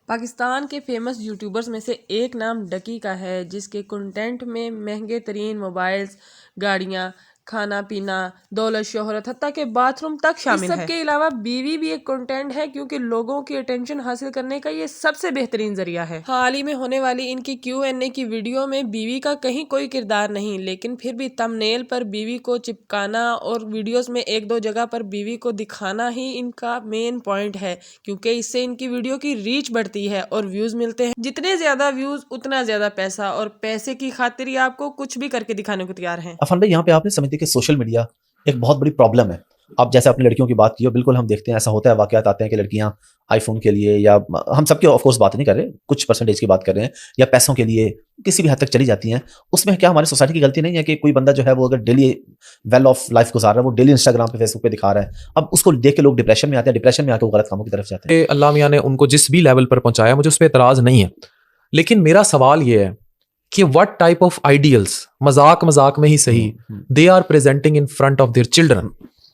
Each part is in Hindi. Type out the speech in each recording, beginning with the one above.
पाकिस्तान के फेमस यूट्यूबर्स में से एक नाम डकी का है, जिसके कंटेंट में महंगे तरीन मोबाइल्स, गाड़ियाँ, खाना पीना, दौलत, शोहरत, हत्ता के बाथरूम तक शामिल है। इसके अलावा बीवी भी एक कंटेंट है, क्योंकि लोगों की अटेंशन हासिल करने का ये सबसे बेहतरीन जरिया है। हाल ही में होने वाली इनकी Q&A की वीडियो में बीवी का कहीं कोई किरदार नहीं, लेकिन फिर भी थंबनेल पर बीवी को चिपकाना और वीडियोस में एक दो जगह पर बीवी को दिखाना ही इनका मेन पॉइंट है, क्योंकि इससे इनकी वीडियो की रीच बढ़ती है और व्यूज मिलते हैं। जितने ज्यादा व्यूज उतना ज्यादा पैसा, और पैसे की खातिर ही आपको कुछ भी करके दिखाने को तैयार हैं। अफान भाई, यहाँ पे आपने समझते कि सोशल मीडिया एक बहुत बड़ी प्रॉब्लम है। अब जैसे आपने लड़कियों की बात की हो, बिल्कुल हम देखते हैं ऐसा होता है, वाकयात आते हैं कि लड़कियां आईफोन के लिए, या हम सबके ऑफ कोर्स बात नहीं कर रहे, कुछ परसेंटेज की बात कर रहे हैं, या पैसों के लिए किसी भी हद तक चली जाती हैं। उसमें क्या हमारी सोसाइटी की गलती नहीं है कि कोई बंदा जो है वो अगर डेली वेल ऑफ लाइफ गुजार रहा है, वो डेली इंस्टाग्राम पे फेसबुक पे दिखा रहा है, अब उसको देख के लोग डिप्रेशन में आते हैं, डिप्रेशन में आकर वो गलत कामों की तरफ जाते हैं। अल्लाह मियां ने उनको जिस भी लेवल पर पहुंचाया, मुझे उस पर एतराज नहीं है, लेकिन मेरा सवाल ये है कि व्हाट टाइप ऑफ आइडियल्स, मजाक मजाक में ही सही, they are presenting in front of their children.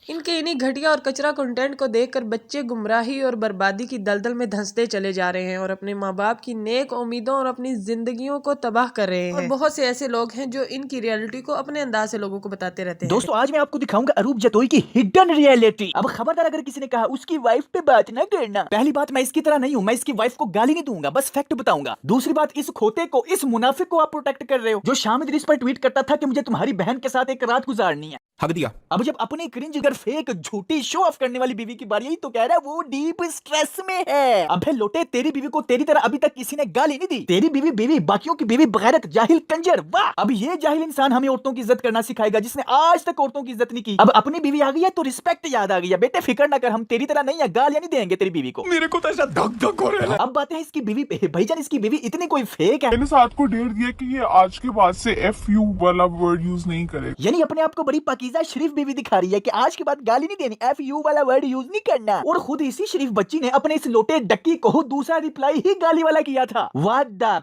इनके इन्हीं घटिया और कचरा कंटेंट को देखकर बच्चे गुमराही और बर्बादी की दलदल में धंसते चले जा रहे हैं और अपने माँ बाप की नेक उम्मीदों और अपनी जिंदगियों को तबाह कर रहे हैं। और बहुत से ऐसे लोग हैं जो इनकी रियलिटी को अपने अंदाज से लोगों को बताते रहते हैं। दोस्तों, आज मैं आपको दिखाऊंगा अरूप जतोई की हिडन रियलिटी। अब खबरदार अगर किसी ने कहा उसकी वाइफ पे बात ना करना। पहली बात, मैं इसकी तरह नहीं हूँ, मैं इसकी वाइफ को गाली नहीं दूंगा, बस फैक्ट बताऊंगा। दूसरी बात, इस खोते को, इस मुनाफिक को आप प्रोटेक्ट कर रहे हो, जो शाम इदरीस पर ट्वीट करता था कि मुझे तुम्हारी बहन के साथ एक रात गुजारनी है। हक दिया। अब जब अपनी क्रिंज कर फेक झूठी शो ऑफ करने वाली बीवी की बारी आई, तो कह रहा है वो डीप स्ट्रेस में है। अबे लोटे, तेरी बीवी को तेरी तरह अभी तक किसी ने गाली नहीं दी। तेरी बीवी बीवी, बाकियों की बीवी बगैरत, जाहिल कंजर। वाह! अब ये जाहिल इंसान हमें औरतों की इज्जत करना सिखाएगा, जिसने आज तक औरतों की इज्जत नहीं की। अब अपनी बीवी आ गई है तो रिस्पेक्ट याद आ गई है। बेटे फिक्र ना कर, हम तेरी तरह नहीं है, गालियां नहीं देंगे तेरी बीवी को। मेरे को तो ऐसा धक धक हो रहा है। अब बातें हैं इसकी बीवी पे। भाईजान, इसकी बीवी इतनी कोई फेक है, मैंने साथ को डेट दिया कि ये आज के बाद से FU वाला वर्ड यूज नहीं करे। यानी अपने आप को बड़ी पाकीज़ा शरीफ बीवी दिखा रही है कि आज के बाद गाली नहीं देनी, FU वाला वर्ड यूज नहीं करना। और खुद इसी शरीफ बच्ची ने अपने इस लोटे डक्की को दूसरा रिप्लाई ही गाली वाला किया था। व्हाट द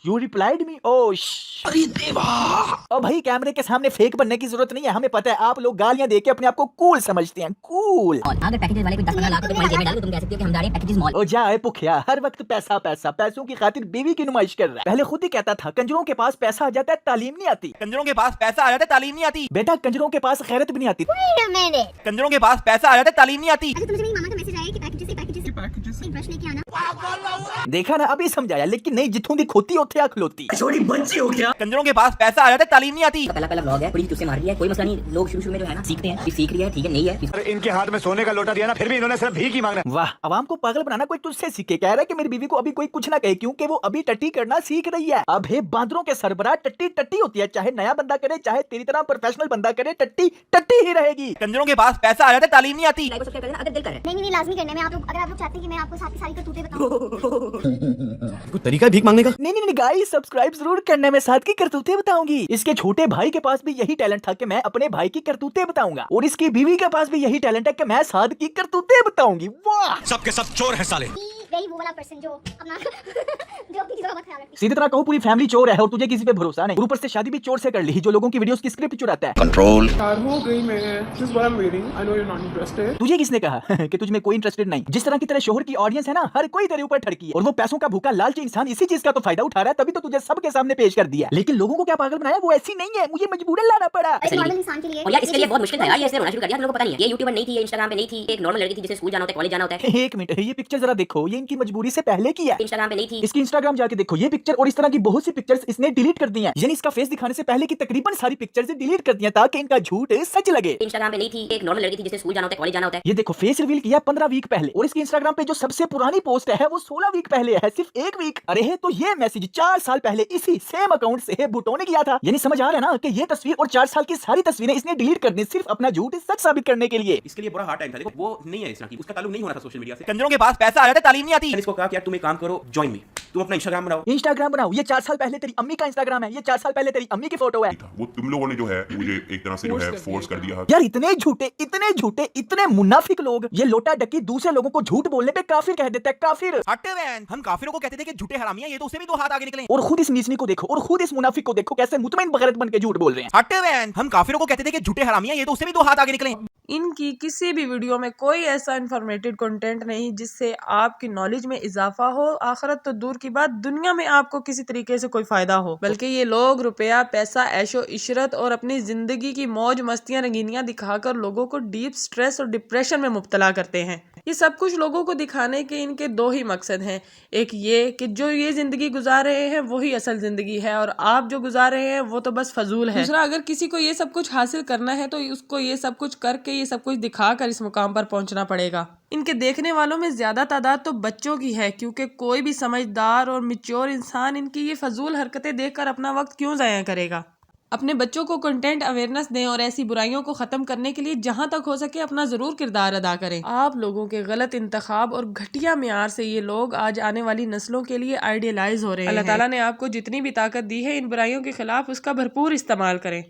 यू रिप्लाइड मी? ओह अरे देवा! और भाई, कैमरे के सामने फेक बनने की जरूरत नहीं है, हमें पता है आप लोग गालियां देके अपने आप को कूल समझते हैं। कूल। अगर पैकेजेस वाले कोई 10-15 लाख रुपए तुम्हारी जेब में डाल, तुम कह सकते हो कि हम जा रहे हैं पैकेजेस मॉल। ओ जाए भुखिया, हर वक्त पैसा पैसा, पैसों की खातिर बीवी की नुमाइश कर रहा है। पहले खुद ही कहता था कंजरों के पास पैसा आ जाता है, तालीम नहीं आती। कंजरों के पास पैसा आ जाता है, तालीम नहीं आती। बेटा, कंजरों के पास खैरत भी नहीं आती। कंजरों के पास पैसा आ जाता है, तालीम नहीं आती। अच्छा, तुमसे मेरी मामा का मैसेज आया कि पैकेजेस एक ब्रश लेके आना। देखा ना, अभी समझाया, लेकिन नहीं, जिथों दी खोती उथे आँख लोती। छोटी बच्ची हो क्या? कंजरों के पास पैसा आ जाता है, तालीम नहीं आती। पहला व्लॉग है, थोड़ी तुझसे मार रही है, कोई मसला नहीं। लोग शुरू में जो है ना सीखते हैं, सीख रही है, ठीक है, नहीं है। इनके हाथ में सोने का लोटा दिया ना, फिर भी इन्होंने सिर्फ भीख ही मांगना। वाह! अवाम को पागल बनाना कोई तुझसे सीखे। कह रहा है कि मेरी बीवी को अभी कोई कुछ ना कहे, क्योंकि वो अभी टट्टी करना सीख रही है। अब हे बांदरों के सरबराह, टट्टी टट्टी होती है, चाहे नया बंदा करे, चाहे तेरी तरह प्रोफेशनल बंदा करे, टट्टी टट्टी ही रहेगी। कंजरों के पास पैसा आ जाता है, तालीम नहीं आती। लाइक और सब्सक्राइब करना अगर दिल करे। नहीं लाजमी करना है। मैं आप लोग, अगर आप लोग चाहते हैं कि मैं आपको सारी करतूतें बताऊं। कोई तरीका है भीख मांगने का? नहीं गाइस, सब्सक्राइब जरूर करना, मैं साथ की करतूतें बताऊंगी। इसके छोटे भाई के पास भी यही टैलेंट था कि मैं अपने भाई की करतूतें बताऊंगा, और इसकी बीवी के पास भी यही टैलेंट है कि मैं साथ की करतूतें बताऊंगी। वाह! सबके सब चोर है साले। वही वो वाला पर्सन जो अपना जो अपनी चीजों का बहुत ख्याल रखता है। सीधी तरह कहूँ, पूरी फैमिली चोर है और तुझे किसी पे भरोसा नहीं। ऊपर से शादी भी चोर से कर ली, जो लोगों की वीडियोस की स्क्रिप्ट चुराता है। कंट्रोल। यार हो गई मैं, just what I'm waiting. I know you're not interested. तुझे किसने कहा कि तुझ में कोई इंटरेस्टेड नहीं? जिस तरह की तेरे शोहर की ऑडियंस है ना, हर कोई तेरे ऊपर ठड़की है, और वो पैसों का भूखा लालची इंसान इसी चीज का तो फायदा उठा रहा है, तभी तो तुझे सबके सामने पेश कर दिया। लेकिन लोगों को क्या पागल बनाया, वो ऐसी नहीं है, मुझे मजबूरन लाना पड़ा। एक नॉर्मल इंसान के लिए, और यार इसके लिए बहुत मुश्किल था यार, ये ऐसे होना शुरू कर दिया, हम लोगों को पता नहीं है। ये यूट्यूबर नहीं थी, ये इंस्टाग्राम पे नहीं थी, एक नॉर्मल लड़की थी जिसे स्कूल जाना होता है, कॉलेज जाना होता है। एक मिनट, ये पिक्चर जरा देखो, ये इनकी मजबूरी से पहले की है। इंस्टाग्राम पे नहीं थी। इसकी इंस्टाग्राम जाके देखो ये पिक्चर, और इस तरह की बहुत सी पिक्चर्स इसने डिलीट कर दी हैं। यानी इसका फेस दिखाने से पहले की तकरीबन सारी पिक्चर्स डिलीट कर दिया ताकि इनका झूठ सच लगे। इंस्टाग्राम पे नहीं थी, एक नॉर्मल लड़की थी जिसे स्कूल जाना होता है, कॉलेज जाना होता है। ये देखो, फेस रिवील किया 15 वीक पहले, और इसकी इंस्टाग्राम पे जो सबसे पुरानी पोस्ट है वो 16 वीक पहले है, सिर्फ 1 वीक। अरे है तो ये मैसेज 4 साल पहले इसी सेम अकाउंट से भुट्टो ने किया था। यानी समझ आ रहा है ना कि ये तस्वीर और 4 साल की सारी तस्वीरें इसने डिलीट कर दी, सिर्फ अपना झूठ सच साबित करने के लिए। इसके लिए बड़ा हार्ड टाइम था। देखो, वो नहीं है इस तरह की, उसका ताल्लुक नहीं होना था सोशल मीडिया से। कंजरों के पास पैसा आ जाता है, तालीम नहीं आती। इसको कहा कि यार तुम एक काम करो, जॉइन मी, तुम अपना इंस्टाग्राम बनाओ। ये 4 साल पहले तेरी अम्मी का इंस्टाग्राम है, ये 4 साल पहले तेरी अम्मी की फोटो है। वो तुम लोगों ने जो है मुझे एक तरह से जो है फोर्स कर दिया। यार इतने झूठे इतने मुनाफिक लोग, ये लोटा डकी दूसरे लोगों को झूठ बोलने पे काफिर कह देता है, काफिर। हटे वैन, हम काफिरों को कहते थे कि झूठे हरामी हैं, ये तो उससे भी 2 हाथ आगे निकले। और खुद इस नीचनी को देखो, और खुद इस मुनाफिक को देखो, कैसे मुतमईन बगैरत बन के झूठ बोल रहे हैं। हटे वैन, हम काफिरों को कहते थे कि झूठे हरामी हैं, ये तो उससे भी 2 हाथ आगे निकले। इनकी किसी भी वीडियो में कोई ऐसा इंफॉर्मेटिव कंटेंट नहीं जिससे आपकी नॉलेज में इजाफा हो, आखिरत तो दूर की बात दुनिया में आपको किसी तरीके से कोई फायदा हो, बल्कि ये लोग रुपया, पैसा, ऐशो इशरत और अपनी जिंदगी की मौज मस्तियां रंगीनियां दिखाकर लोगों को डीप स्ट्रेस और डिप्रेशन में मुब्तला करते हैं। ये सब कुछ लोगों को दिखाने के इनके दो ही मकसद हैं, एक ये कि जो ये जिंदगी गुजार रहे हैं वही असल जिंदगी है और आप जो गुजार रहे हैं वो तो बस फजूल है। दूसरा, अगर किसी को ये सब कुछ हासिल करना है तो उसको ये सब कुछ करके ये सब कुछ दिखाकर इस मुकाम पर पहुंचना पड़ेगा। इनके देखने वालों में ज्यादा तादाद तो बच्चों की है, क्योंकि कोई भी समझदार और मैच्योर इंसान इनकी ये फजूल हरकतें देखकर अपना वक्त क्यों ज़ाया करेगा। अपने बच्चों को कंटेंट अवेयरनेस दें और ऐसी बुराइयों को ख़त्म करने के लिए जहां तक हो सके अपना ज़रूर किरदार अदा करें। आप लोगों के गलत इंतखाब और घटिया मियार से ये लोग आज आने वाली नस्लों के लिए आइडियलाइज हो रहे हैं। अल्लाह ताला ने आपको जितनी भी ताकत दी है इन बुराइयों के खिलाफ उसका भरपूर इस्तेमाल करें।